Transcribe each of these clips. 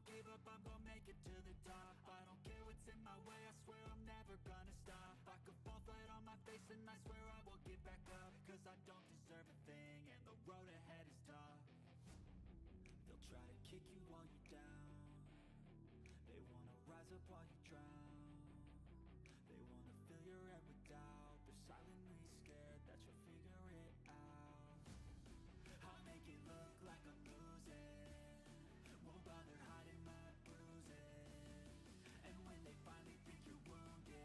give up, I'm gonna make it to the top. I don't care what's in my way, I swear I'm never gonna stop. I could fall flat on my face and I swear I will get back up. Cause I don't deserve a thing and the road ahead is tough. They'll try to kick you while you're down. They wanna rise up while you drown. They wanna fill your head with doubt. They're silently scared that you'll figure it out. I'll make it look like I'm losing. Won't bother hiding my bruises. And when they finally think you're wounded,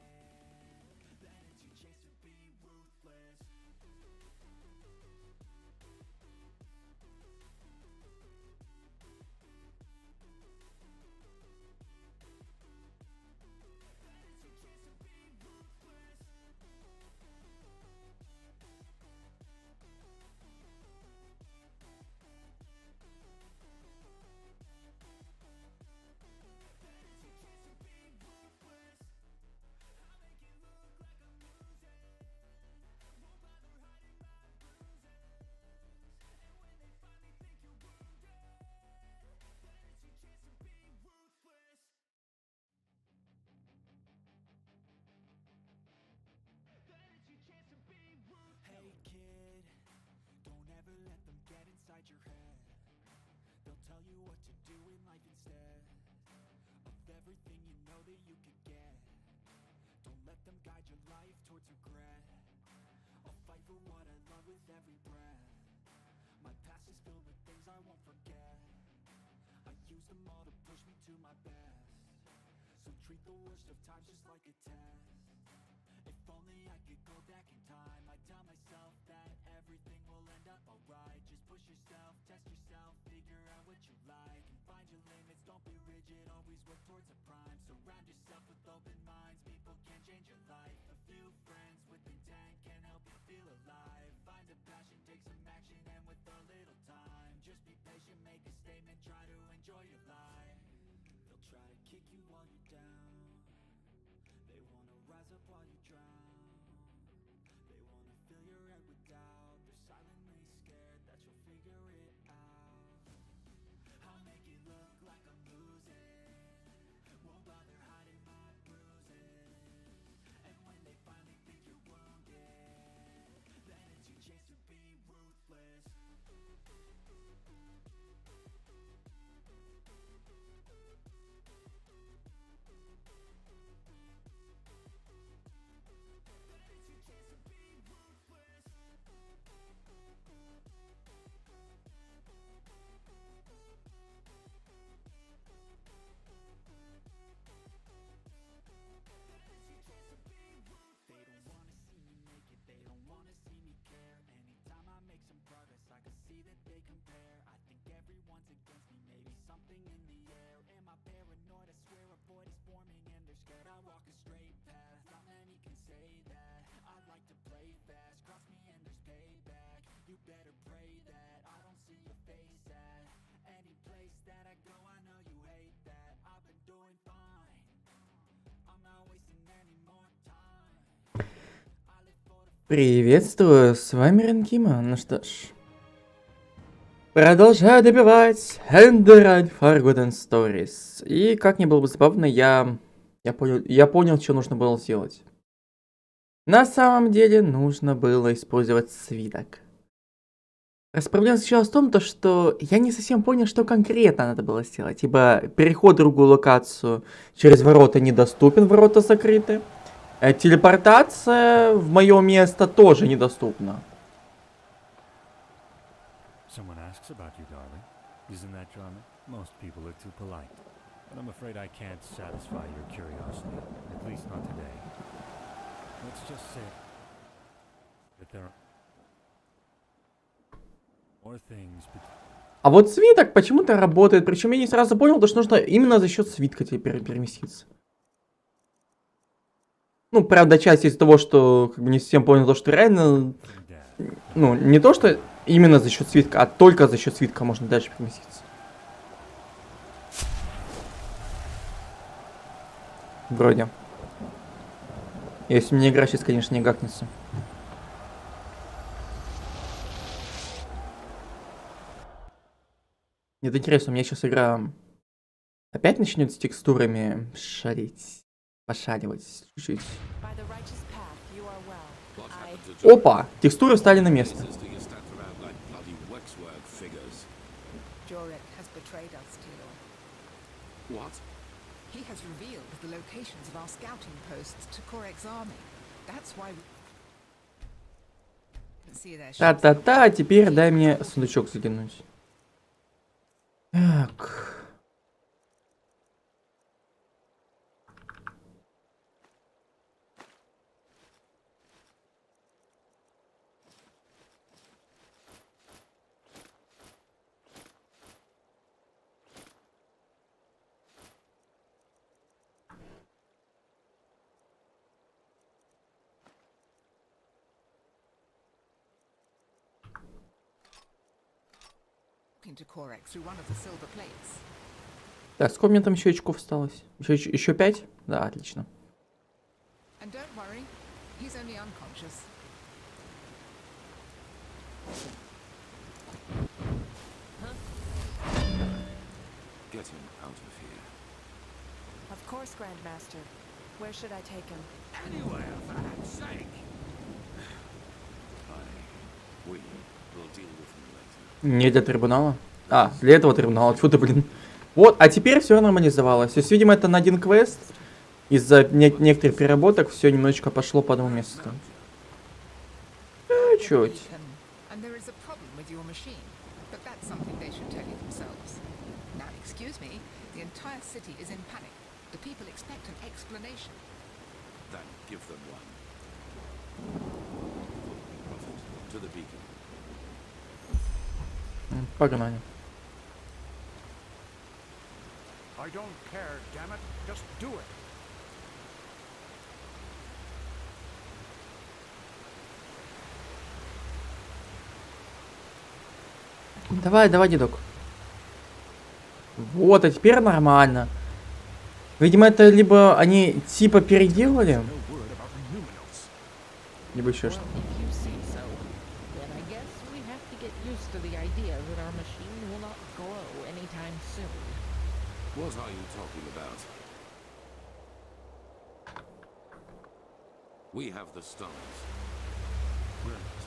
then it's your chance to be ruthless. Hey kid, don't ever let them get inside your head. They'll tell you what to do in life instead of everything you know that you could get. Don't let them guide your life towards regret. I'll fight for what I love with every breath. My past is filled with things I won't forget. I use them all to push me to my best. So treat the worst of times just like a test. If only I could go back in time, I'd tell myself that everything will end up alright. Just push yourself, test yourself, figure out what you like, and find your limits, don't be rigid, always work towards a prime. Surround yourself with open minds, people can change your life. A few friends with intent can help you feel alive. Find a passion, take some action, and with a little time, just be patient, make a statement, try to enjoy your life. They'll try to kick you while you're down. They wanna rise up while you drown. They wanna fill your head with doubt. They're silently scared that you'll figure it out. I'll make it look like I'm losing. Won't bother hiding my bruises. And when they finally think you're wounded, then it's your chance to be ruthless. They don't wanna see me make it, they don't wanna see me care. Anytime I make some progress, I can see that they compare. I think everyone's against me, maybe something in the air. Am I paranoid? I swear a void is forming and they're scared. I walk a straight path, not many can say that. I like to play fast, cross me and there's payback. You better pray that I don't see your face at any place that I go. I know you hate that. I've been doing fine, I'm not wasting any more time. I live for the Приветствую, с вами Ренкима. Ну что ж, продолжаю добивать Enderal Forgotten Stories. И как ни было бы забавно, я понял, что нужно было сделать. На самом деле нужно было использовать свиток. Проблема заключалась в том, что я не совсем понял, что конкретно надо было сделать, ибо переход в другую локацию через ворота недоступен, ворота закрыты. Телепортация в мое место тоже недоступна. Someone asks about you, darling. Isn't that charming? Most people are too polite. But I'm afraid I can't satisfy your curiosity. At least not today. Let's just say that there are more things А вот свиток почему-то работает. Причем я не сразу понял, что нужно именно за счет свитка теперь переместиться. Ну, правда, часть из того, что как бы не совсем понял, то, что реально, ну, не то, что именно за счет свитка, а только за счет свитка можно дальше переместиться. Вроде. Если мне игра сейчас, конечно, не гакнется. Нет, интересно, у меня сейчас игра Опять начнет с текстурами шарить. Пошаривать чуть-чуть. By the righteous path, you are well. I Опа! Текстуры встали на место. Jorek has betrayed us, Tilo. What? He has revealed the locations of our scouting posts to Korek's army. That's why we can see their ships. Та-та-та, а теперь дай мне сундучок заглянуть. Так. To Korek through one of the silver plates. Так, сколько у меня там еще очков осталось? Еще 5? Да, отлично. And don't worry, he's only unconscious. Get him out of here. Of course, Grandmaster. Where should I take him? Anywhere, for heck's sake. We will deal with him later. Не для трибунала? А, для этого трибунала. Тьфу ты, блин. Вот, а теперь все нормализовалось. То есть, видимо, это на один квест. Из-за некоторых переработок все немножечко пошло по одному месту. Чуть. And there is a problem with your machine, but that's something they should tell you themselves. Now, excuse me, the entire city is in panic. The people expect an explanation. Then give them one. Prophet, to the beacon. Погнали. I don't care, damn it. Just do it. Давай, давай, дедок. Вот, а теперь нормально. Видимо, это либо они типа переделали, No word about Numinos. либо еще что. Well, if you say so, then I guess we have to get used to the idea that our machine will not glow anytime soon. What are you talking about? We have the stones. Brilliant.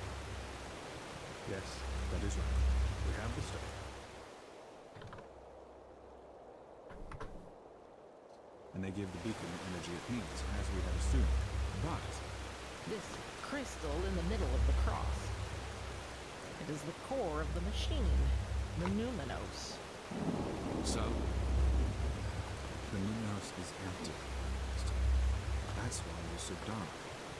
Yes, that is right. We have the stuff. And they give the beacon the energy it needs, as we had assumed. But This crystal in the middle of the cross. It is the core of the machine, the Numinos. So, the Numinos is empty. That's why it is so dark.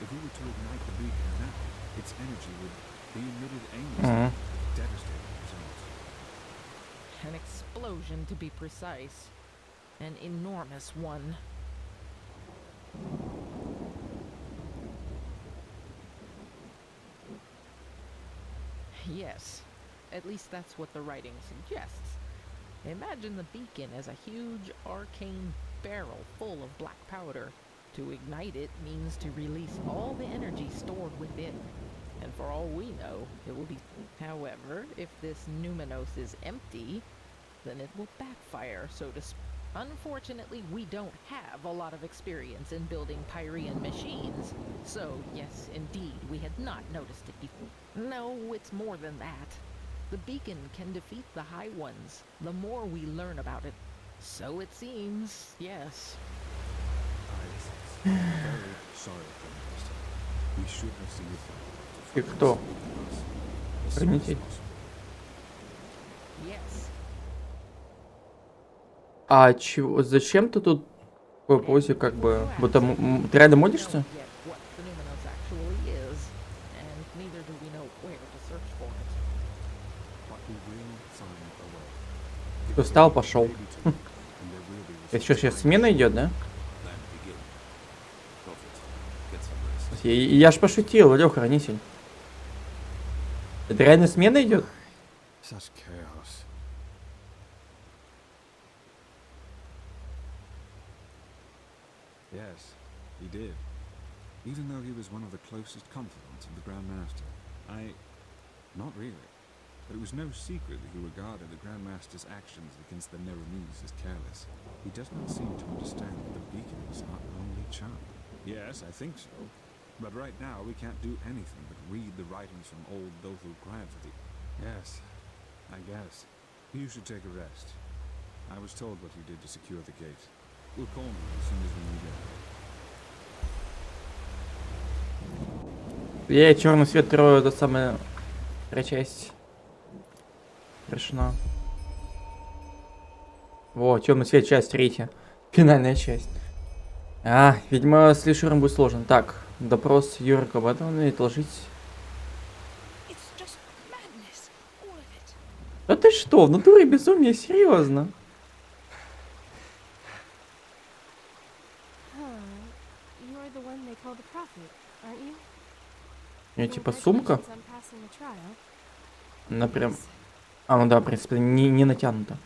If we were to ignite the beacon now, its energy would be emitted aimlessly, with devastating results. An explosion, to be precise. An enormous one. Yes, at least that's what the writing suggests. Imagine the beacon as a huge arcane barrel full of black powder. To ignite it means to release all the energy stored within. And for all we know, it will be... However, if this Numinos is empty, then it will backfire, so to speak. Unfortunately, we don't have a lot of experience in building Pyrean machines. So, yes, indeed, we had not noticed it before. No, it's more than that. The beacon can defeat the High Ones, the more we learn about it. So it seems, yes. I am very sorry, Grandmaster. We should have seen it. Ты кто? Хранитель? Yes. А чего? Зачем ты тут в такой позе, как бы... Вот там... Ты реально молишься? Yet what the Numinos actually is, and neither do we know where to search for it. But we will find a way. Ты встал, пошел. Maybe two, and there will be Это что, сейчас смена идет, да? then begin. Prophet, get some rest. Я ж пошутил, Лёх, хранитель. Это реально смена идет? such chaos. Yes, he did. Even though he was one of the closest confidants of the Grand Master. Not really. but it was no secret that he regarded the Grandmaster's actions against the Neramese as careless. He does not seem to understand that the beacon was our only charm. Yes, I think so. But right now we can't do anything but read the writings from old Dothu Gravity. Yes, I guess. You should take a rest. I was told what you did to secure the gate. We'll call you as soon as we need it. Я черный свет трою, это самая вторая часть. Решено. Во, темный свет, часть третья. Финальная часть. Видимо, с Лишуром будет сложно. Так, допрос Юры Кабатовны, отложить. Да ты что, в натуре безумие, серьезно? У нее типа сумка? Она прям... ну да, в принципе, не натянута.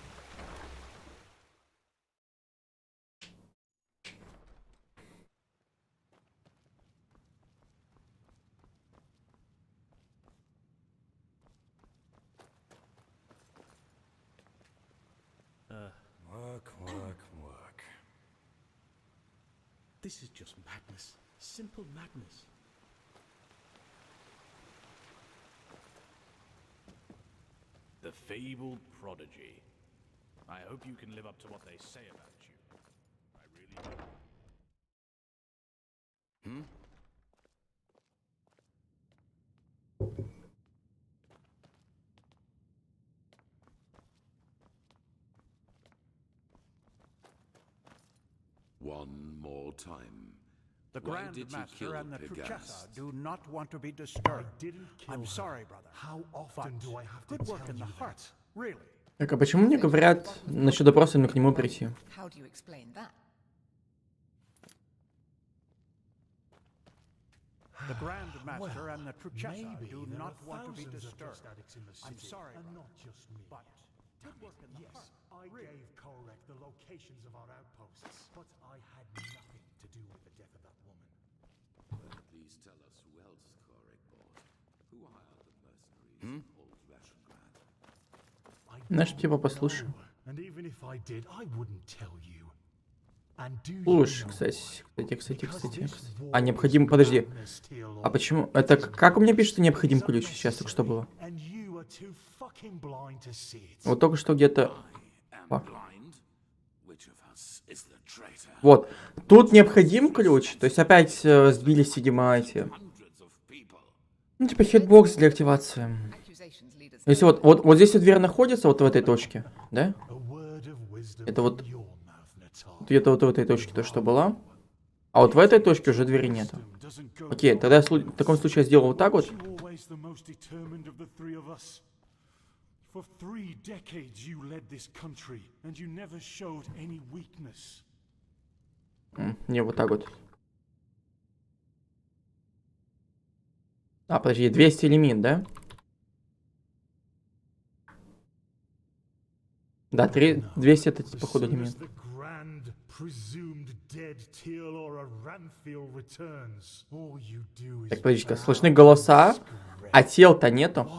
Work. This is just madness. Simple madness. The fabled prodigy. I hope you can live up to what they say about you. I really do. One more time. The Why Grand did you Master kill and the Pegast? Truchessa do not want to be disturbed. I'm sorry, brother. How often But do I have to good tell work in you the that? heart, really. Так, а почему мне говорят насчет допроса именно к нему прийти? How do you explain that? The Grand Master and the Truchessa Maybe do there not are want to be thousands of disturbed. drug addicts in the I'm city, sorry, and brother. not just me. But good work in the Yes, heart. I gave Korek the locations of our outposts, but I had nothing to do with the death of that woman. Please tell us who else Korek bought. Who hired the mercenaries in old Rashengrad? Знаешь, типа, послушай. And even if I did, I wouldn't tell you. And do you Слушай, know кстати. why? А, необходим, подожди. А почему? Это как у меня пишет, что необходим ключ? Сейчас только что было. Вот только что где-то... Вот. Тут необходим ключ. То есть опять сбились, видимо, эти... Ну, типа хитбокс для активации. Если вот здесь вот дверь находится, вот в этой точке, да? Это вот... Где-то вот в этой точке то, что была. А вот в этой точке уже двери нету. Окей, тогда в таком случае я сделал вот так вот. For 3 decades you led this country, and you never showed any weakness. Не, вот так вот. Подожди, 200 лимит, да? Да, 200 это, походу, лимит. Так, подожди-ка, слышны голоса, а тел-то нету.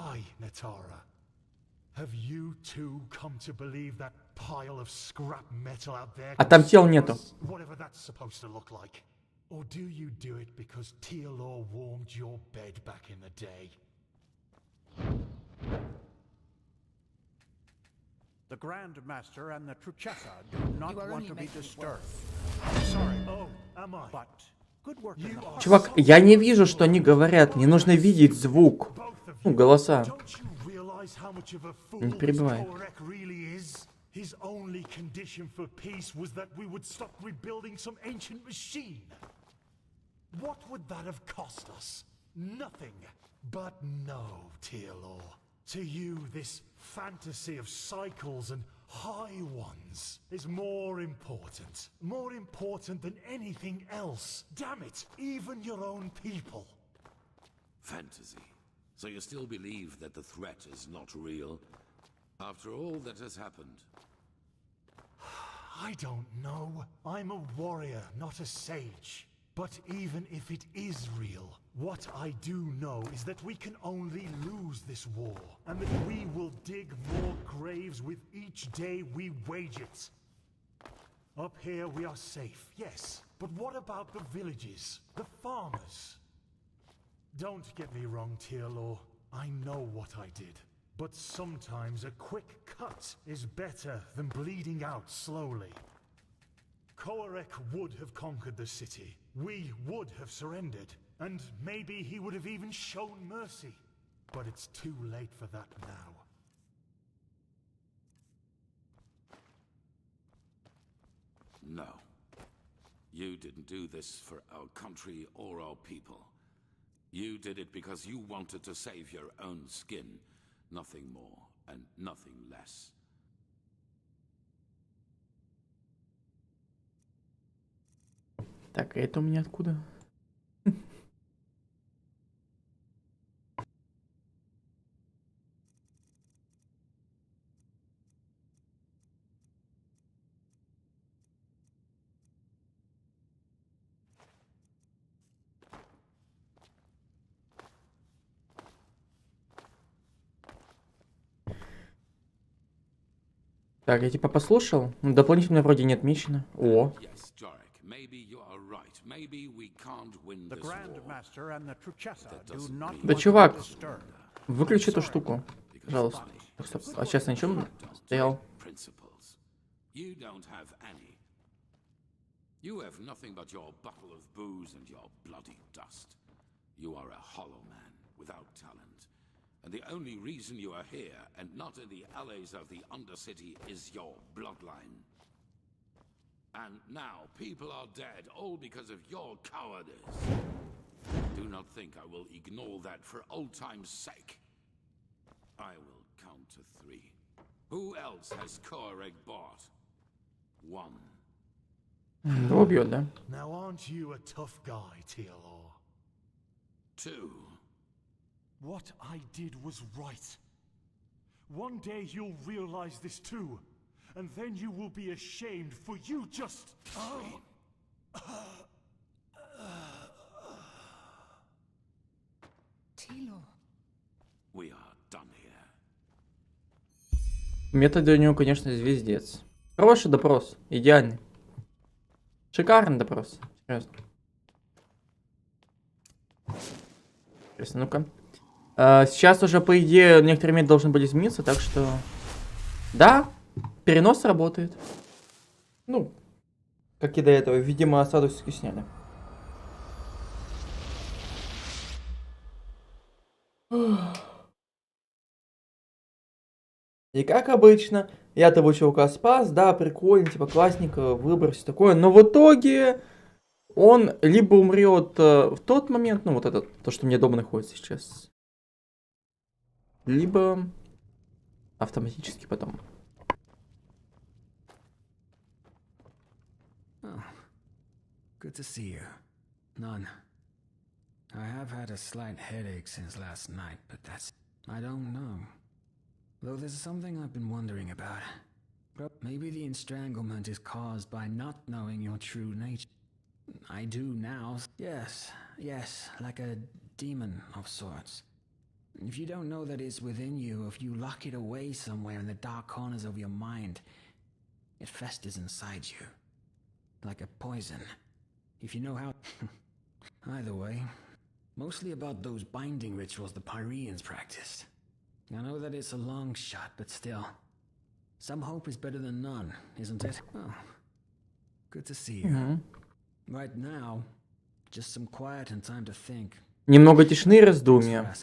А там тел нету. Or do you do it because Tealor warmed your bed back in the day? The Grand Master and the Truchessa do not want to be disturbed. I'm sorry. Oh, am I? But good work in the heart. Чувак, я не вижу, что они говорят. Мне нужно видеть звук. Ну, голоса. Не перебивай. His only condition for peace was that we would stop rebuilding some ancient machine. What would that have cost us? Nothing. But no, Tealor. To you, this fantasy of cycles and high ones is more important. More important than anything else. Damn it, even your own people. Fantasy. So you still believe that the threat is not real? After all that has happened? I don't know. I'm a warrior, not a sage. But even if it is real, what I do know is that we can only lose this war, and that we will dig more graves with each day we wage it. Up here we are safe, yes, but what about the villages, the farmers? Don't get me wrong, Tearlaw, I know what I did. But sometimes a quick cut is better than bleeding out slowly. Koarek would have conquered the city. We would have surrendered. And maybe he would have even shown mercy. But it's too late for that now. No. You didn't do this for our country or our people. You did it because you wanted to save your own skin. Nothing more and nothing less. Так, это у меня откуда? Так, я типа послушал. Дополнительно вроде не отмечено. О. Да, чувак, выключи эту штуку, пожалуйста. Так, стоп. А сейчас на чем стоял? You have nothing but your bottle of booze and your bloody dust. You are a hollow man without talent. And the only reason you are here and not in the alleys of the Undercity is your bloodline. And now people are dead, all because of your cowardice. Do not think I will ignore that for old time's sake. I will count to 3. Who else has Koarek bought? 1. Убьет, да? Now aren't you a tough guy, Tearlaw? 2. What I did was right. One day you'll realize this too, and then you will be ashamed for you just... Tearlaw. We are done here. Методы у него, конечно, звездец. Хороший допрос, идеальный. Шикарный допрос. Серьезно. Интересно, ну-ка. Сейчас уже, по идее, некоторые методы должны были измениться, так что... Да, перенос работает. Ну, как и до этого. Видимо, осаду все-таки сняли. И как обычно, я того чувака спас, да, прикольно, типа классненько, выбор, все такое. Но в итоге он либо умрет в тот момент, ну вот это, то, что мне дома находится сейчас, либо автоматически потом. Oh, good to see you. None. I have had a slight headache since last night, but that's... I don't know. Though there's something I've been wondering about. Maybe the estranglement is caused by not knowing your true nature. I do now. Yes, like a demon of sorts. If you don't know that it's within you, if you lock it away somewhere in the dark corners of your mind, it festers inside you. Like a poison. If you know how... Either way, mostly about those binding rituals the Pyreans practiced. I know that it's a long shot, but still. Some hope is better than none, isn't it? Oh, good to see you. Right now, just some quiet and time to think. Немного тишины и раздумья.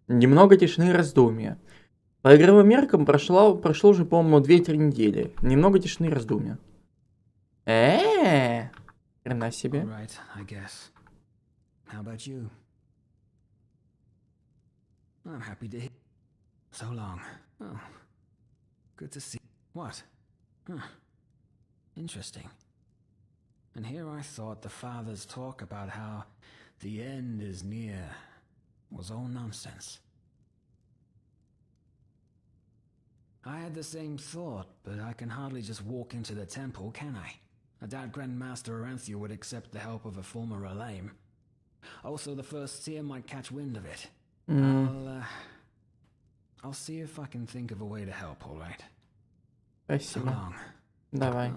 Немного тишины и раздумья. По игровым меркам прошло уже, по-моему, 2-3 недели. Немного тишины и раздумья. Хрена себе. Right, I guess. How about you? I'm happy to hear. So long. Oh, good to see. What? Huh. Interesting. And here I thought the father's talk about how the end is near was all nonsense. I had the same thought, but I can hardly just walk into the temple, can I? I doubt Grandmaster Aranthio would accept the help of a former Alame. Also, the First Seer might catch wind of it. I'll see if I can think of a way to help, all right? Спасибо. So long. Давай.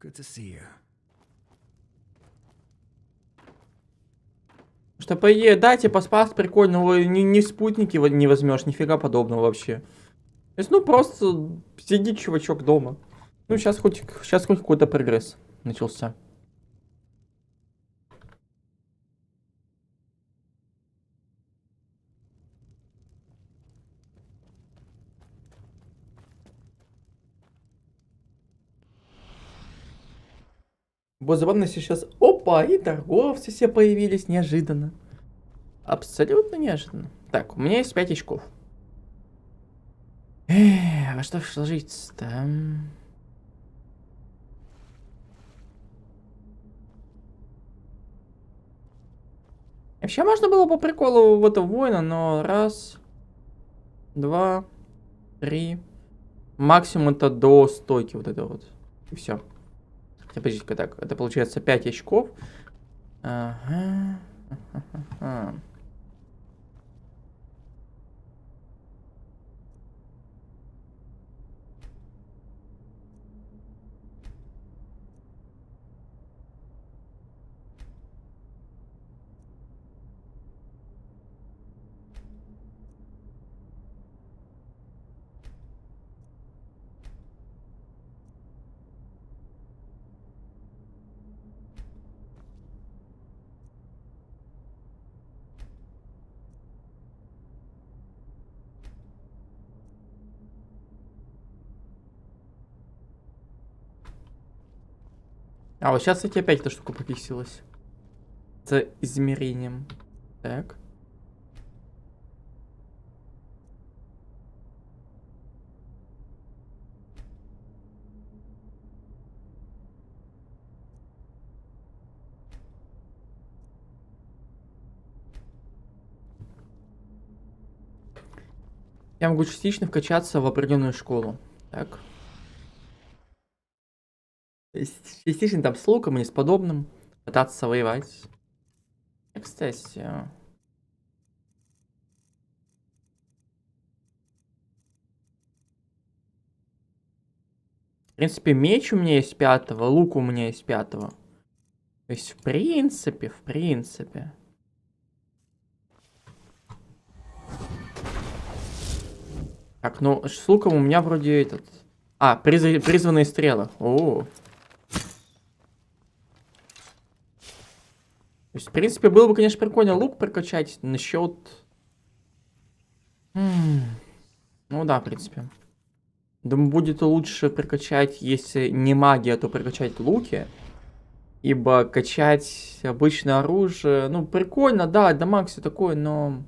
Good to see you. Что по идее, да, типа спас прикольно, но ни спутники не возьмешь, нифига подобного вообще. То есть, ну просто сидит чувачок дома. Ну сейчас хоть какой-то прогресс начался. Будет забавно, если сейчас... Опа, и торговцы все появились неожиданно. Абсолютно неожиданно. Так, у меня есть 5 очков. Во что сложиться-то? Вообще можно было по приколу в это воина, но раз, 2, 3. Максимум это до стойки вот это вот. И все. Подождите-ка, так, это получается 5 очков. Ага. А вот сейчас, кстати, опять эта штука пофиксилась. С измерением. Так. Я могу частично вкачаться в определенную школу. Так. Частично там с луком или с подобным. Пытаться воевать. Кстати. В принципе, меч у меня есть 5-го, лук у меня есть 5-го. То есть, в принципе. Так, ну, с луком у меня вроде этот... А, призванные стрелы. О. То есть, в принципе, было бы, конечно, прикольно лук прокачать насчет... Ну да, в принципе. Думаю, будет лучше прокачать, если не магия, то прокачать луки. Ибо качать обычное оружие... Ну, прикольно, да, дамаг все такое, но...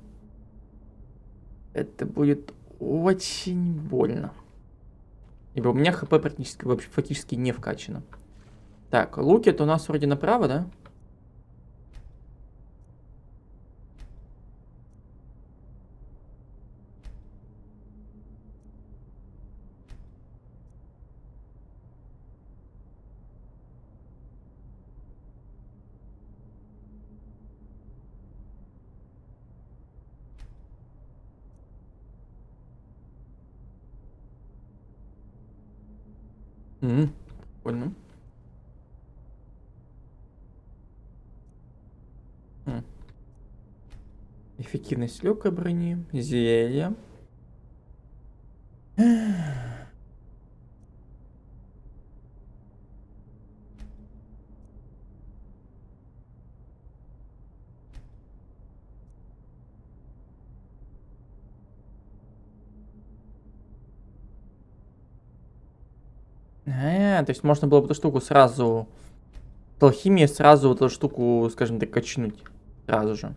Это будет очень больно. Ибо у меня хп практически, вообще, фактически не вкачано. Так, луки это у нас вроде направо, да? Прикольно. Эффективность легкой брони, зелья. То есть можно было бы эту штуку сразу... С алхимией сразу эту штуку, скажем так, качнуть. Сразу же.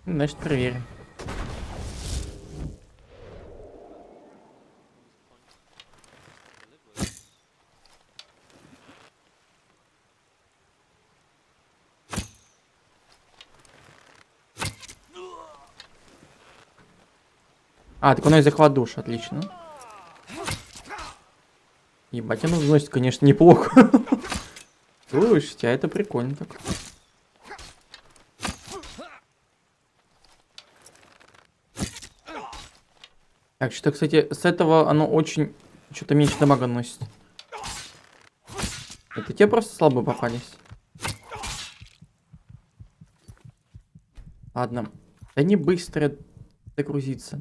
Значит, проверим. А, так оно и захват душ, отлично. Ебать, оно вносит, конечно, неплохо. Слушайте, а это прикольно так. Так, что, кстати, с этого оно очень... Что-то меньше дамага носит. Это те просто слабо попались. Ладно. Да не быстро загрузиться.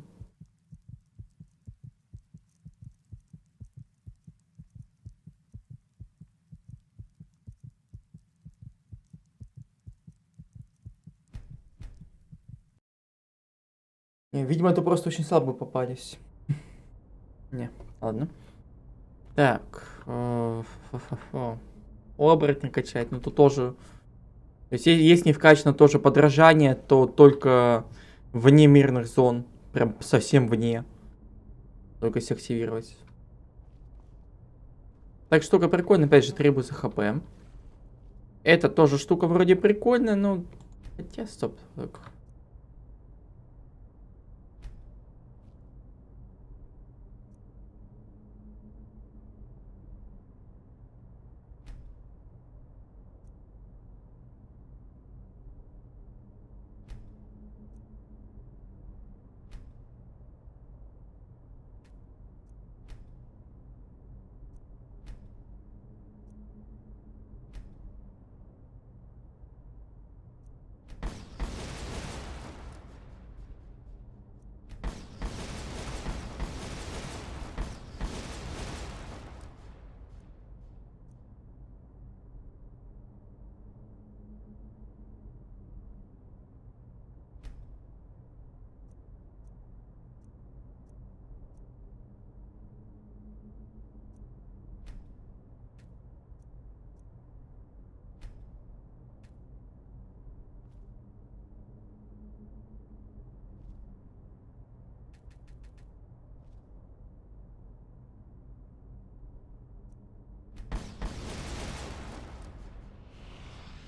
Не, видимо, это просто очень слабо попались. Не, ладно. Так. Оборотня качать, но тут тоже... То есть, если не вкачано тоже подражание, то только вне мирных зон. Прям совсем вне. Только если активировать. Так, штука прикольная, опять же, требуется хп. Эта тоже штука вроде прикольная, но... Хотя, стоп. Так.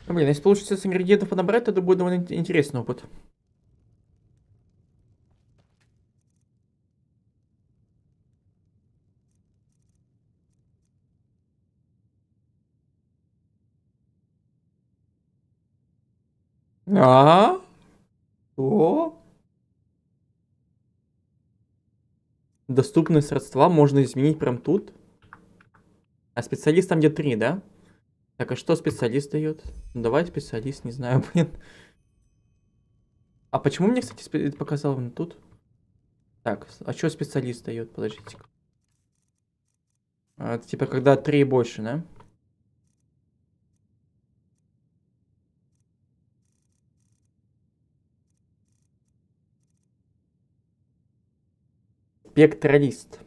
Ну, блин, если получится с ингредиентов подобрать, то это будет довольно интересный опыт. А? О? Доступные средства можно изменить прям тут. А специалист там где 3, да? Так, а что специалист дает? Ну, давай специалист, не знаю, блин. А почему мне, кстати, это показал именно тут? Так, а что специалист дает? Подождите. Это типа когда 3 и больше, да? Спектралист.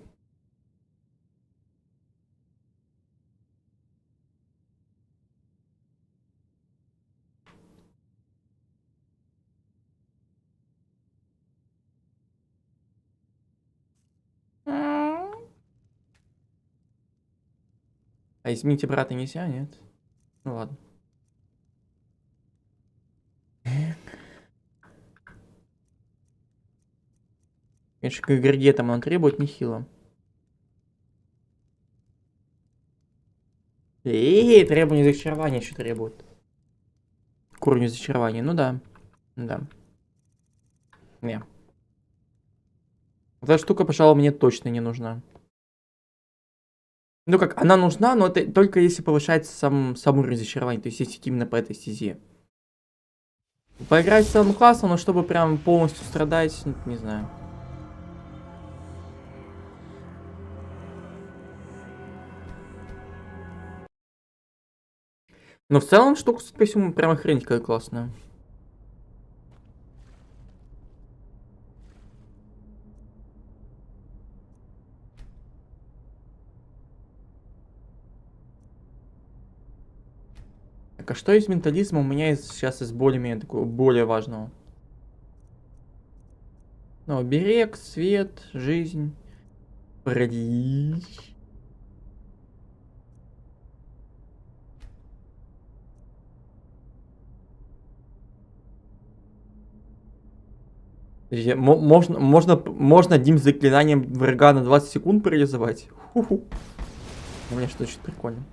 А изменить брата нельзя, нет? Ну ладно. Конечно, к ингредиентам он требует нехило. Требования зачарования еще требуют. К уровню зачарования, ну да. Да. Не. Эта штука, пожалуй, мне точно не нужна. Ну как, она нужна, но это только если повышается сам уровень зачарования. То есть если именно по этой стезе. Поиграть самым классом, но чтобы прям полностью страдать, ну, не знаю. Но в целом штука, судя по всему, прям охренеть какая классная. Так, а что из ментализма у меня сейчас из более-менее такого, более важного? Ну, берег, свет, жизнь. Парадис. Можно одним заклинанием врага на 20 секунд парализовать. Ху-ху. У меня что очень прикольно.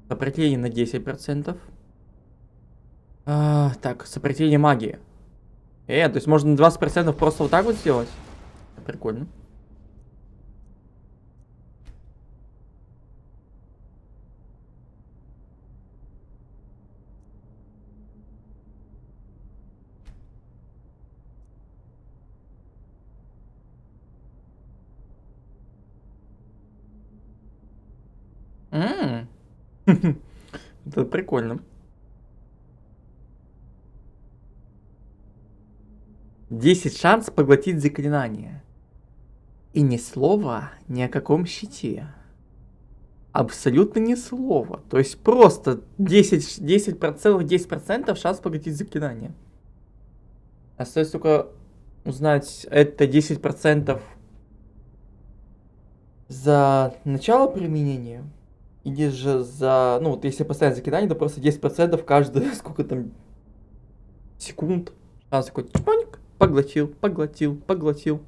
Сопротивление на 10%. Так, сопротивление магии. То есть можно на 20% просто вот так вот сделать? Прикольно. Это прикольно. 10 шанс поглотить заклинание. И ни слова ни о каком щите. Абсолютно ни слова. То есть просто 10% шанс поглотить заклинание. Остается только узнать, это 10% за начало применения. Или же за... Ну, вот если поставить заклинание, то просто 10% каждые, сколько там, секунд. Шанс такой, чпоньк, поглотил, поглотил, поглотил.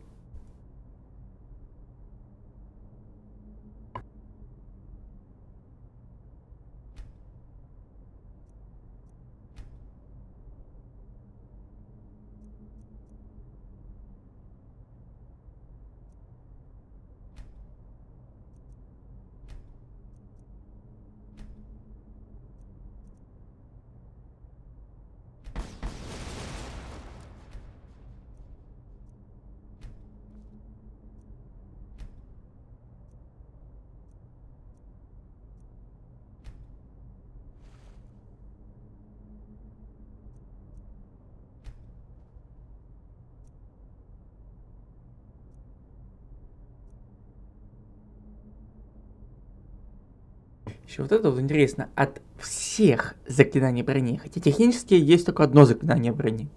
Еще вот это вот интересно. От всех заклинаний брони. Хотя технически есть только одно заклинание брони.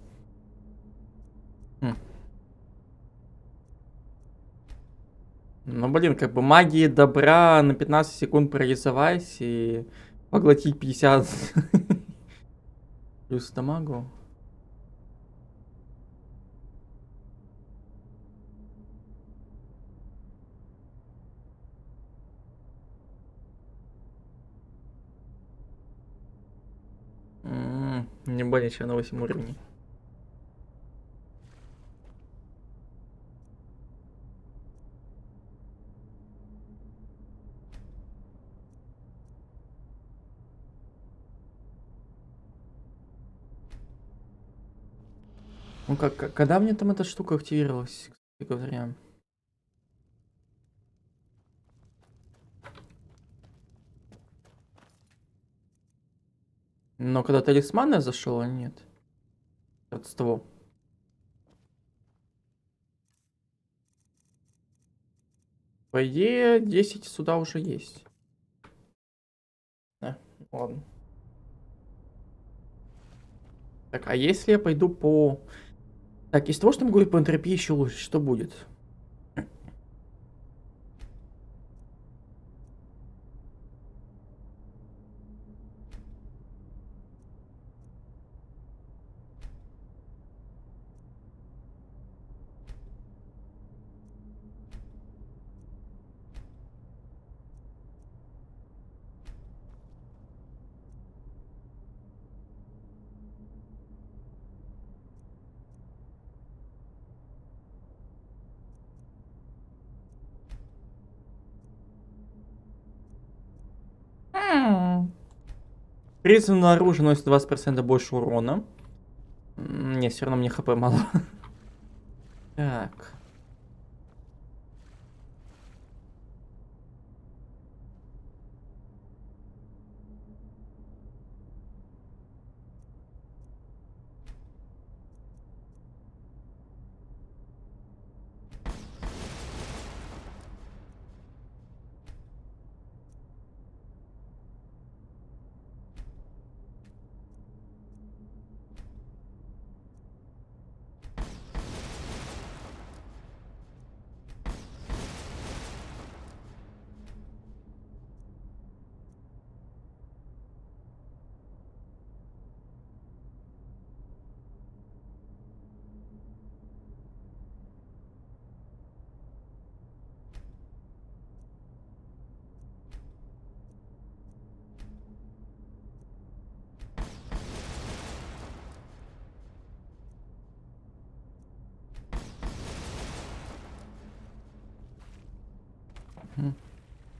Ну, блин, как бы магии добра на 15 секунд парализовать и поглотить 50 плюс дамагу. Не более чем на 8 уровней. Ну как, когда мне там эта штука активировалась, кстати говоря? Но когда талисман я зашел, а нет? Родство. По идее, 10 сюда уже есть. Ладно. Так, а если я пойду по... Так, из того, что могу по энтропии еще лучше, что будет? Призванное оружие носит 20% больше урона. Не, все равно мне хп мало. Так.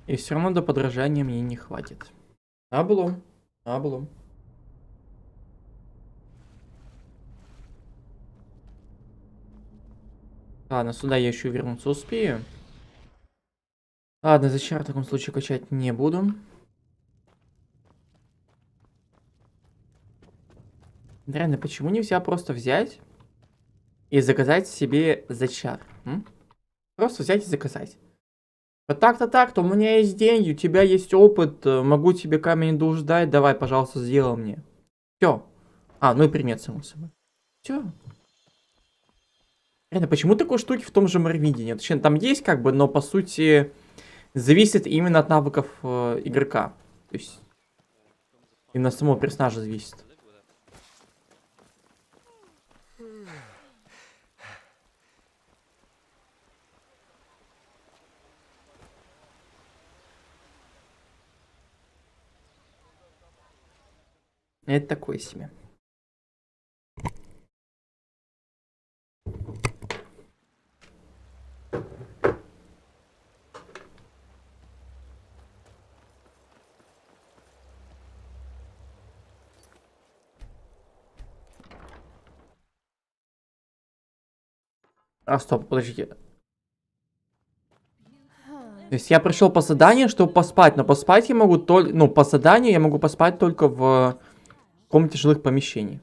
И все равно до подражания мне не хватит. Облом. Облом. Ладно, сюда я еще вернуться успею. Ладно, зачем в таком случае качать не буду. Реально, почему нельзя просто взять и заказать себе зачар? Просто взять и заказать. Вот так-то так-то, у меня есть деньги, у тебя есть опыт, могу тебе камень душ дать, давай, пожалуйста, сделай мне. Все. А, ну и предмет, само собой. Все. Реально, почему такой штуки в том же Морвиде нет? Точнее, там есть как бы, но по сути зависит именно от навыков игрока. То есть именно от самого персонажа зависит. Это такое себе. А, стоп, подождите. То есть я пришел по заданию, чтобы поспать, но поспать я могу только... Ну, по заданию я могу поспать только в комнате жилых помещений.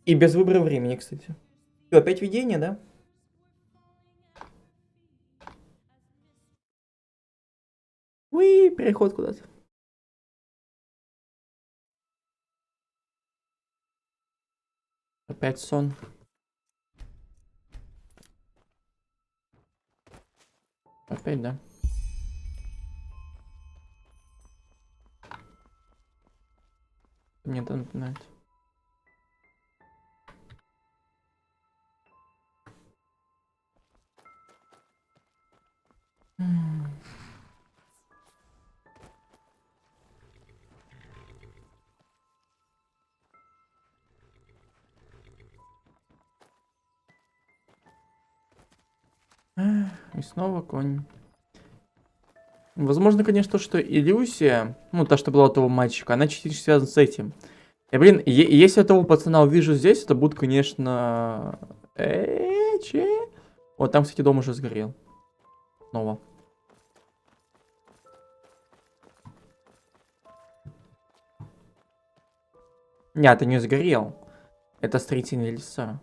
И без выбора времени, кстати. И опять видение, да? Уи, переход куда-то. Опять сон. Опять, да. Мне это напоминает. И снова конь. Возможно, конечно, что иллюзия, ну, та, что была у того мальчика, она частично связана с этим. И, блин, если я того пацана увижу здесь, это будет, конечно... Че? Вот там, кстати, дом уже сгорел. Снова. Нет, это не сгорел. Это строительные леса.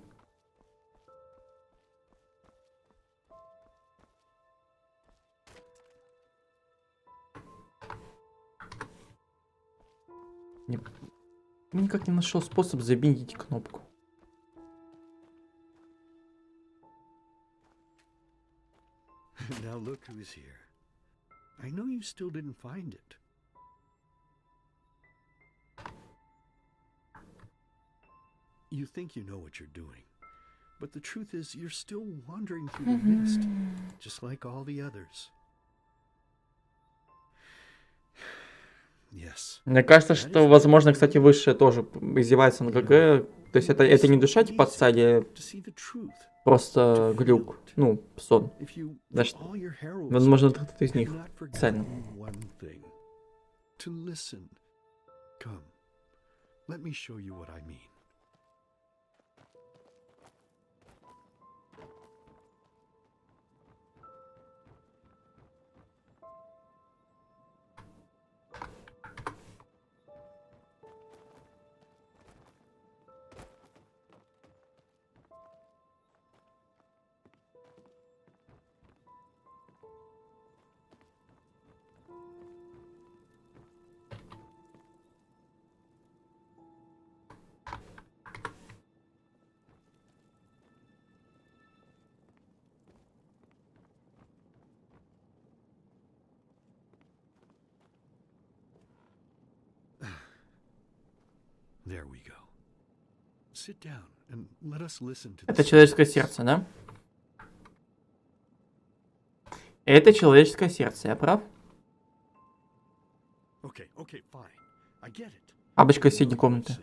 Никак не нашел способ забинить кнопку. Now look who's here. I know you still didn't find it. You think you know what you're doing, but the truth is you're still wandering through the mist, just like all the others. Yes. Мне кажется, что, возможно, кстати, высшее тоже издевается на ГГ. То есть это не душа типа отца, а просто глюк. Ну, сон. Значит, возможно, кто-то из них специально. Это человеческое сердце, да? Это человеческое сердце, я прав? Бабочка из соседней комнаты.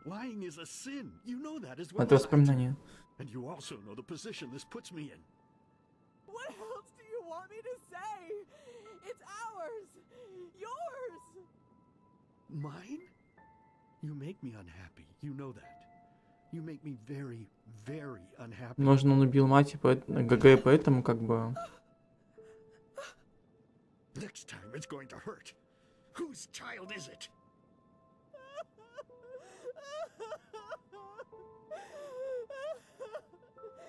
Lying is a sin. You know that as well Это as I do. воспоминание. And you also know the position this puts me in. What else do you want me to say? It's ours. Yours. Mine? You make me unhappy. You know that. You make me very, very unhappy. Может, он убил мать, и ГГ, поэтому как бы... Next time it's going to hurt. Whose child is it?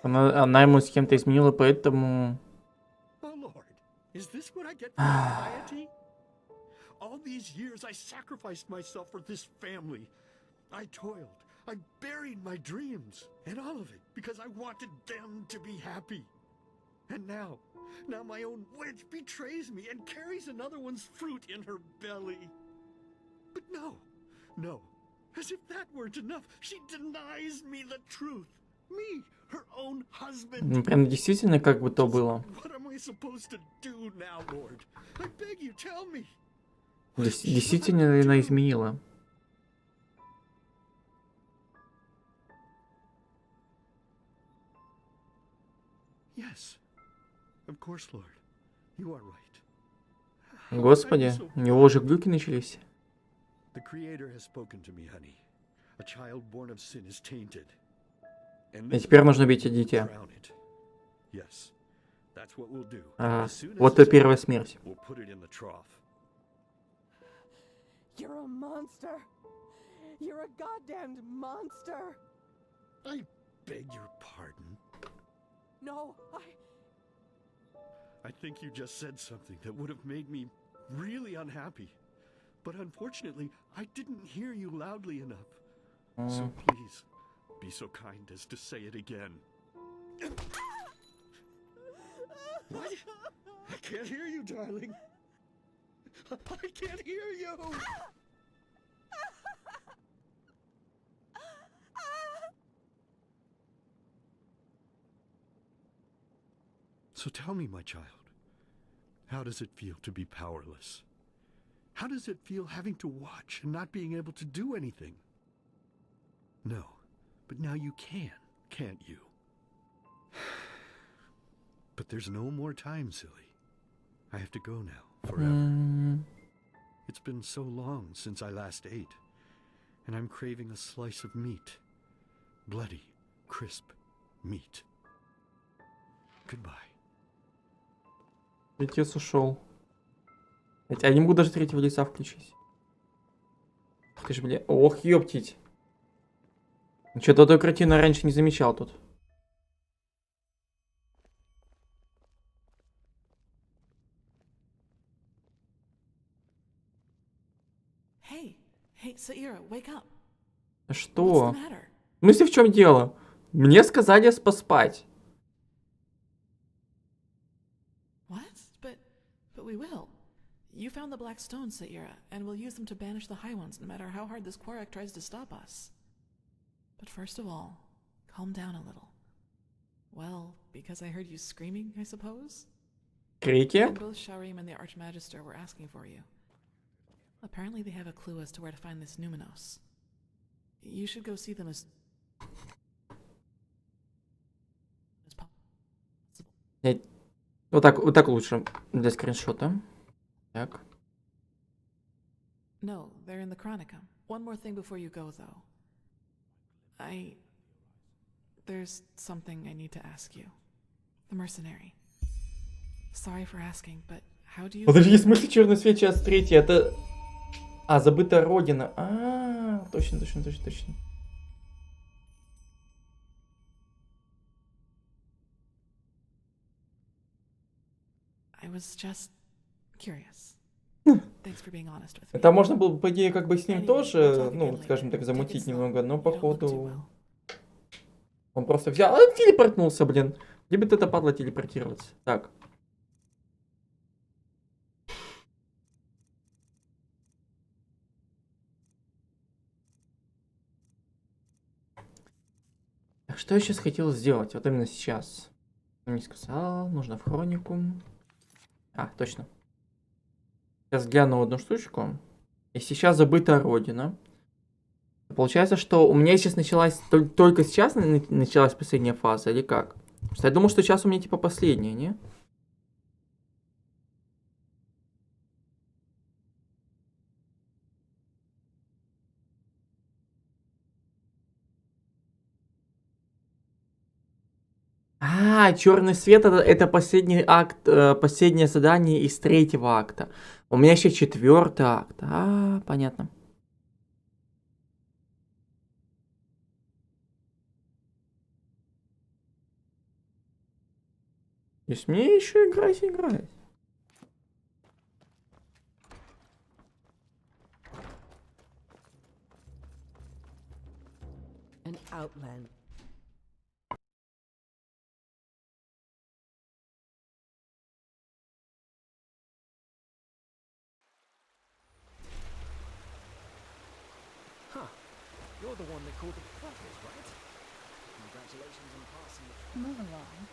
Она ему с кем-то изменила, поэтому... Oh Lord, is this what I get for my piety? All these years I sacrificed myself for this family. I toiled. I buried my dreams. And all of it because I wanted them to be happy. And now my own witch betrays me and carries another one's fruit in her belly. But no. As if that weren't enough, she denies me the truth. Me, her own husband. Ну, прям действительно как бы то было. What am I supposed to do now, Lord? I beg you, tell me. Действительно ли она изменила? Yes. Of course, Lord. You are right. Господи, у него уже глюки начались. The Creator has spoken to me, honey. A child born of sin is tainted. И теперь нужно убить дитя. Yes. That's what we'll do. Ага, вот и первая смерть. We'll put it in the trough. You're a monster. You're a goddamned monster. I beg your pardon. No, I think you just said something that would have made me really unhappy. But unfortunately, I didn't hear you loudly enough. So please, be so kind as to say it again. What? I can't hear you, darling. I can't hear you. So tell me, my child, how does it feel to be powerless? How does it feel having to watch and not being able to do anything? No, but now you can, can't you? But there's no more time, silly. I have to go now, forever. It's been so long since I last ate, and I'm craving a slice of meat. Bloody, crisp meat. Goodbye. Отец ушел. Я не могу даже третьего лица включить. Ты ж, бля... Ох, ёптить. Что-то эту картину я раньше не замечал тут. Hey, Saira, wake up. Что? В смысле, в чем дело? Мне сказали поспать. What? But we will. You found the black stones, Saira, and we'll use them to banish the high ones, no matter how hard this Quarak tries to stop us. But first of all, calm down a little. Well, because I heard you screaming, I suppose? Крики? And both Sharim and the Archmagister were asking for you. Apparently they have a clue as to where to find this Numenos. You should go see them as possible. Вот так лучше для скриншота. Так. No, they're in the Chronicum. One more thing before you go, though. There's something I need to ask you. The mercenary. Sorry for asking, but how do you... Подожди, в смысле черный свет, часть 3, это... А, забытая родина. Точно. I was just curious. Thanks for being honest with me. Это можно было, по идее, как бы с ним тоже, ну, скажем так, замутить немного, но походу... Он просто взял, телепортнулся, блин. Любит это падла телепортироваться. Так. Что я сейчас хотел сделать? Вот именно сейчас. Он мне сказал, нужно в хронику. Точно. Сейчас гляну одну штучку. И сейчас забытая родина. Получается, что у меня сейчас началась... Только сейчас началась последняя фаза, или как? Потому что я думал, что сейчас у меня типа последняя, не? А, черный свет это последний акт, последнее задание из третьего акта. У меня еще четвертый акт. А, понятно. То есть мне еще играть. An outland. Huh. You're the one they called the Prophet, right? Congratulations on passing the... Move along.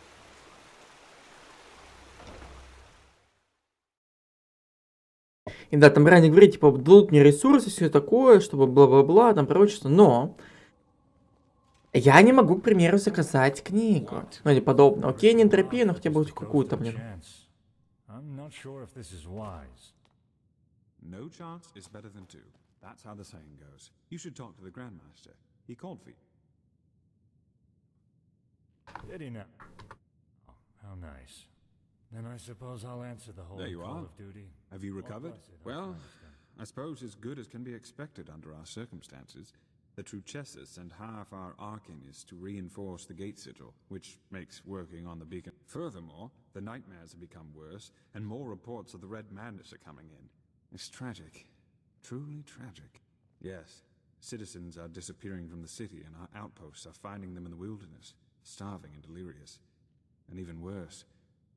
И да, там ранее говорит, типа, будут мне ресурсы, все такое, чтобы бла-бла-бла, там прочее, но я не могу, к примеру, заказать книгу. Ну или подобное. Окей, не энтропия, но хотя бы какую-то, блин. No chance is better than two. That's how the saying goes. You should talk to the Grandmaster. He called for you. Did he now? Oh, how nice. Then I suppose I'll answer the whole There you Call are. of Duty. Have you recovered? Well, I I suppose as good as can be expected under our circumstances. The Truchessus and half our Arcanists to reinforce the gate sigil, which makes working on the beacon. Furthermore, the nightmares have become worse, and more reports of the Red Madness are coming in. It's tragic. Truly tragic. Yes, citizens are disappearing from the city, and our outposts are finding them in the wilderness, starving and delirious. And even worse,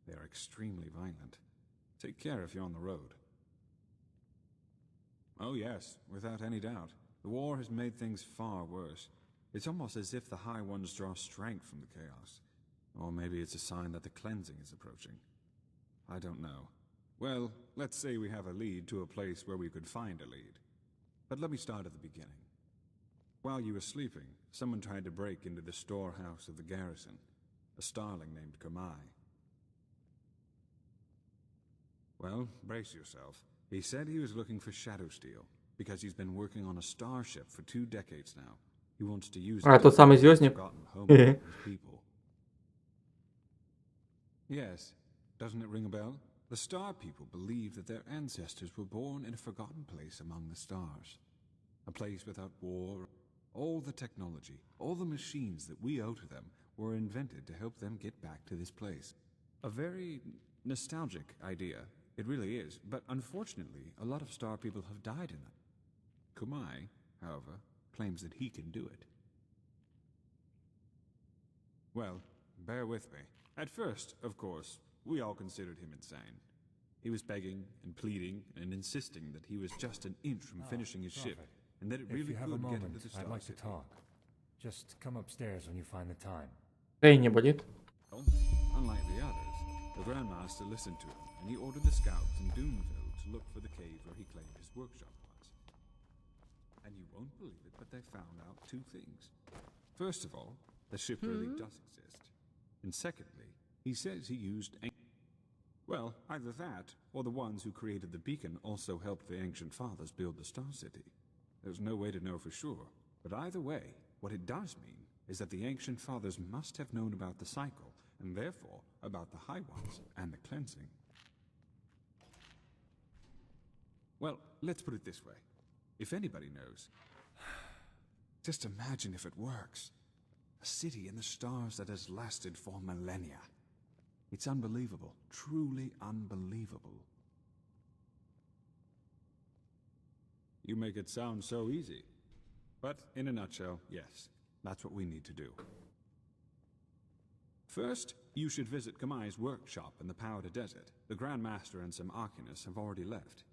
they are extremely violent. Take care if you're on the road. Oh yes, without any doubt. The war has made things far worse. It's almost as if the High Ones draw strength from the chaos. Or maybe it's a sign that the cleansing is approaching. I don't know. Well, let's say we have a lead to a place where we could find a lead. But let me start at the beginning. While you were sleeping, someone tried to break into the storehouse of the garrison. A starling named Kamai. Well, brace yourself. He said he was looking for Shadow Steel, because he's been working on a starship for 2 decades now. He wants to use it тот самый звездник. forgotten home of his people. Yes, doesn't it ring a bell? The Star People believe that their ancestors were born in a forgotten place among the stars. A place without war. All the technology, all the machines that we owe to them were invented to help them get back to this place. A very nostalgic idea. It really is, but unfortunately, a lot of Star People have died in it. Kumai, however, claims that he can do it. Well, bear with me. At first, of course, we all considered him insane. He was begging and pleading and insisting that he was just an inch from finishing his ship, and that it really could get into the Star I'd like to City. talk. Just come upstairs when you find the time. Не болит. Well, unlike the others, the Grandmaster listened to him, and he ordered the scouts in Doomville to look for the cave where he claimed his workshop was. And you won't believe it, but they found out 2 things. First of all, the ship really does exist. And secondly, he says he used... Well, either that, or the ones who created the beacon also helped the Ancient Fathers build the Star City. There's no way to know for sure, but either way, what it does mean is that the Ancient Fathers must have known about the cycle, and therefore about the High Ones and the cleansing. Well, let's put it this way. If anybody knows, just imagine if it works. A city in the stars that has lasted for millennia. It's unbelievable, truly unbelievable. You make it sound so easy. But in a nutshell, yes, that's what we need to do. First, you should visit Kamai's workshop in the Powder Desert. The Grandmaster and some Arcanists have already left.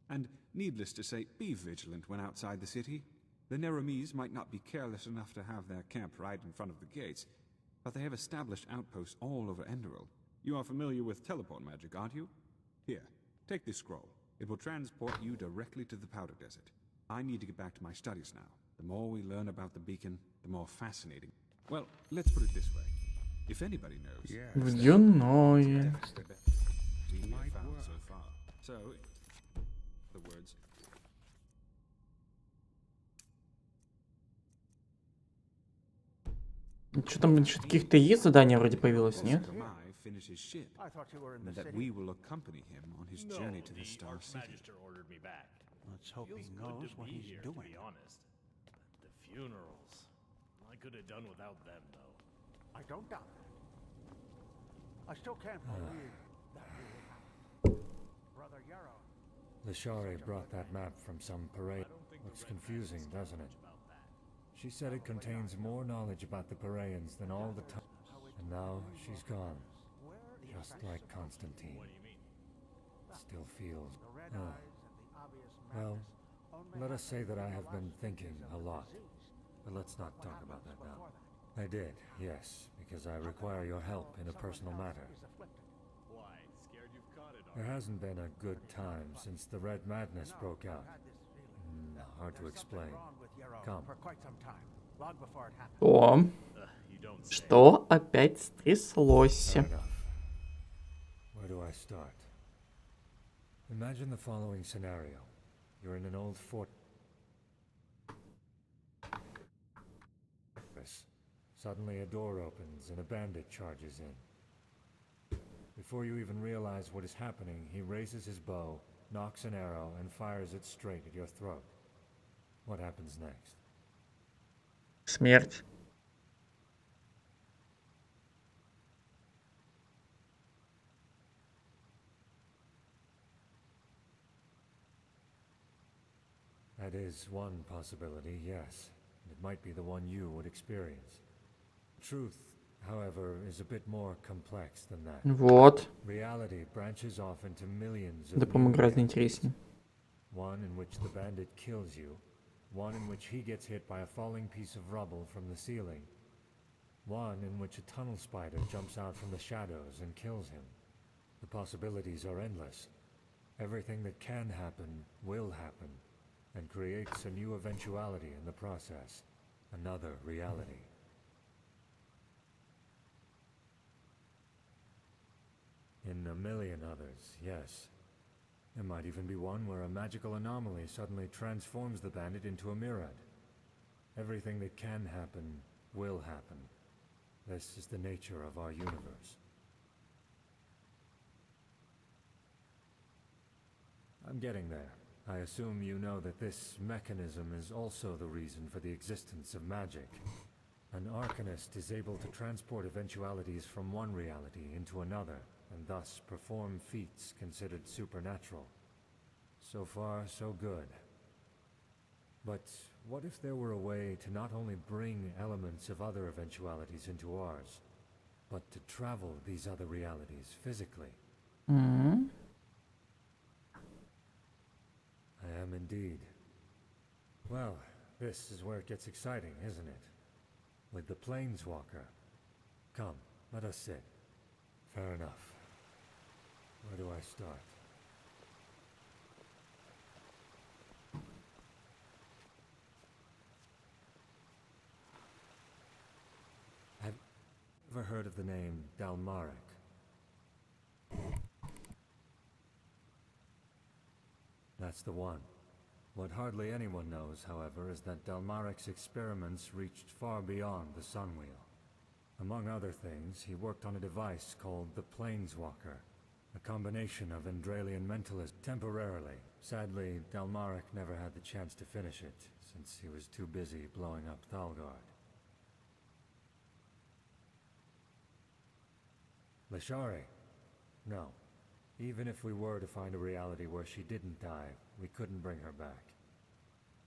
And needless to say, be vigilant when outside the city. The Neramise might not be careless enough to have their camp right in front of the gates, but they have established outposts all over Enderal. You are familiar with teleport magic, aren't you? Here, take this scroll. It will transport you directly to the Powder Desert. I need to get back to my studies now. The more we learn about the beacon, the more fascinating. Well, let's put it this way. If anybody knows, Водяной. we have found so far. So, the words. Что там, каких-то есть задания вроде появилось, нет? Finish his ship, and that we will accompany him on his journey to the Star City. Let's hope he knows what he's doing. To be honest, the funerals. I could have done without them, though. I don't doubt it. I still can't believe that really happened. Brother Yarrow. Lashari brought that map from some parade. Looks confusing, doesn't it? She said it contains more knowledge about the Paraians than all the time. And now she's gone. Just like Constantine. Still feels... Well, let us say that I have been thinking a lot. But let's not talk about that now. I did, yes, because I require your help in a personal matter. There hasn't been a good time since the Red Madness broke out. Hard to explain. Come. О, что опять стряслось? Where do I start? Imagine the following scenario. You're in an old fortress. Suddenly a door opens and a bandit charges in. Before you even realize what is happening, he raises his bow, nocks an arrow, and fires it straight at your throat. What happens next? Смерть. That is one possibility, yes. It might be the one you would experience. Truth, however, is a bit more complex than that. Вот. Reality branches off into millions Да, of по-моему, new гораздо realities. интереснее. One in which the bandit kills you, one in which he gets hit by a falling piece of rubble from the ceiling, one in which a tunnel spider jumps out from the shadows and kills him. The possibilities are endless. Everything that can happen will happen, and creates a new eventuality in the process, another reality. In a million others, yes. There might even be one where a magical anomaly suddenly transforms the bandit into a mirror. Everything that can happen will happen. This is the nature of our universe. I'm getting there. I assume you know that this mechanism is also the reason for the existence of magic. An Arcanist is able to transport eventualities from one reality into another, and thus perform feats considered supernatural. So far, so good. But what if there were a way to not only bring elements of other eventualities into ours, but to travel these other realities physically? Mm-hmm. I am indeed. Well, this is where it gets exciting, isn't it? With the Planeswalker. Come, let us sit. Fair enough. Where do I start? Have you ever heard of the name Dalmaric? That's the one. What hardly anyone knows, however, is that Dalmaric's experiments reached far beyond the Sunwheel. Among other things, he worked on a device called the Planeswalker, a combination of Endralian mentalism temporarily. Sadly, Dalmaric never had the chance to finish it, since he was too busy blowing up Thalgard. Lashari? No. Even if we were to find a reality where she didn't die, we couldn't bring her back.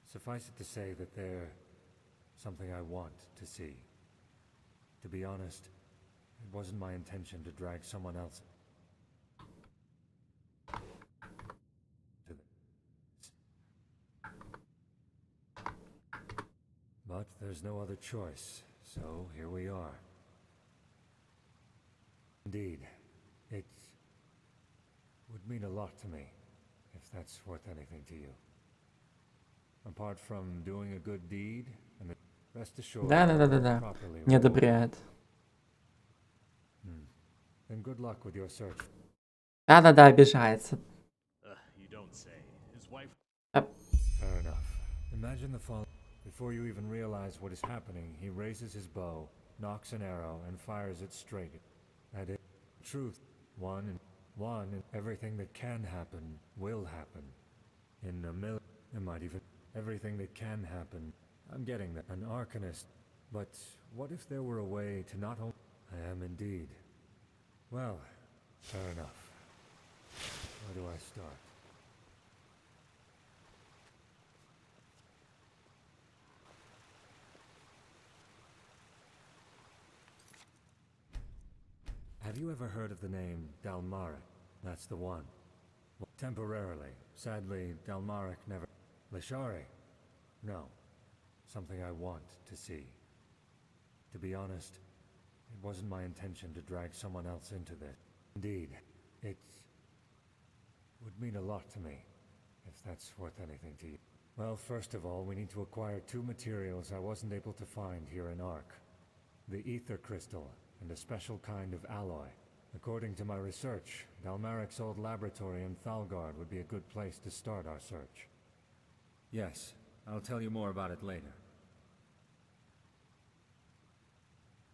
Suffice it to say that they're something I want to see. To be honest, it wasn't my intention to drag someone else to but there's no other choice, so here we are. Indeed, it would mean a lot to me, if that's worth anything to you. Apart from doing a good deed, and rest assured, Да. properly Не одобряет. Then good luck with your search. Да, обижается. You don't say. His wife. Fair enough. Imagine the fall. Before you even realize what is happening, he raises his bow, knocks an arrow, and fires it straight at it. Truth. One, and everything that can happen will happen. In a million, it might even. Everything that can happen. I'm getting that. An arcanist. But what if there were a way to not only... I am indeed. Well, fair enough. Where do I start? Have you ever heard of the name Dalmaric? That's the one. Well, temporarily. Sadly, Dalmaric never... Lishari? No. Something I want to see. To be honest, it wasn't my intention to drag someone else into this. Indeed, it would mean a lot to me, if that's worth anything to you. Well, first of all, we need to acquire 2 materials I wasn't able to find here in Ark. The ether crystal, and a special kind of alloy. According to my research, Dalmaric's old laboratory in Thalgard would be a good place to start our search. Yes, I'll tell you more about it later.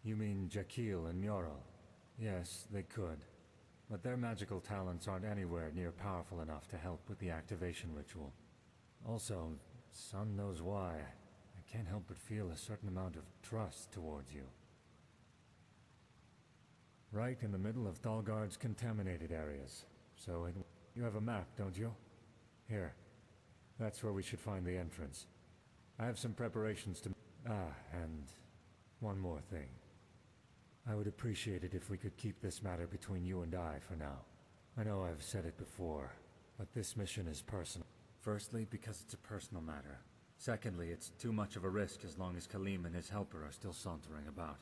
You mean Jakil and Mjorl? Yes, they could. But their magical talents aren't anywhere near powerful enough to help with the activation ritual. Also, son knows why, I can't help but feel a certain amount of trust towards you. Right in the middle of Thalgard's contaminated areas. So you have a map, don't you? Here. That's where we should find the entrance. I have some preparations to... and one more thing. I would appreciate it if we could keep this matter between you and I for now. I know I've said it before, but this mission is personal. Firstly, because it's a personal matter. Secondly, it's too much of a risk as long as Khalim and his helper are still sauntering about.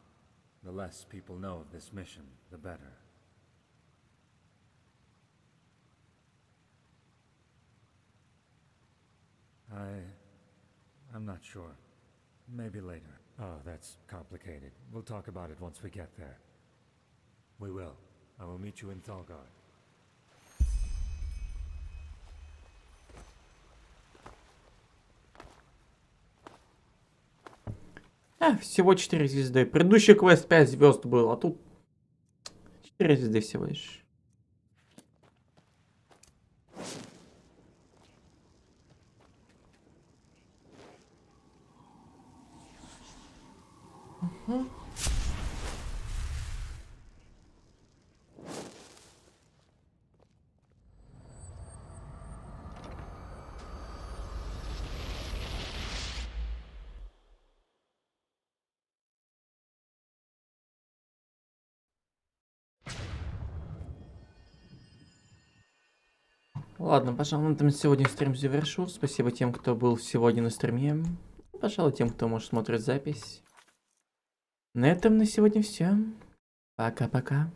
The less people know of this mission, the better. I'm not sure. Maybe later. Oh, that's complicated. We'll talk about it once we get there. We will. I will meet you in Thalgard. Всего 4 звезды. Предыдущий квест 5 звезд был, а тут 4 звезды всего лишь. Ладно, пожалуй, на этом сегодня стрим завершу. Спасибо тем, кто был сегодня на стриме. Пожалуй, тем, кто, может, смотрит запись. На этом на сегодня все. Пока-пока.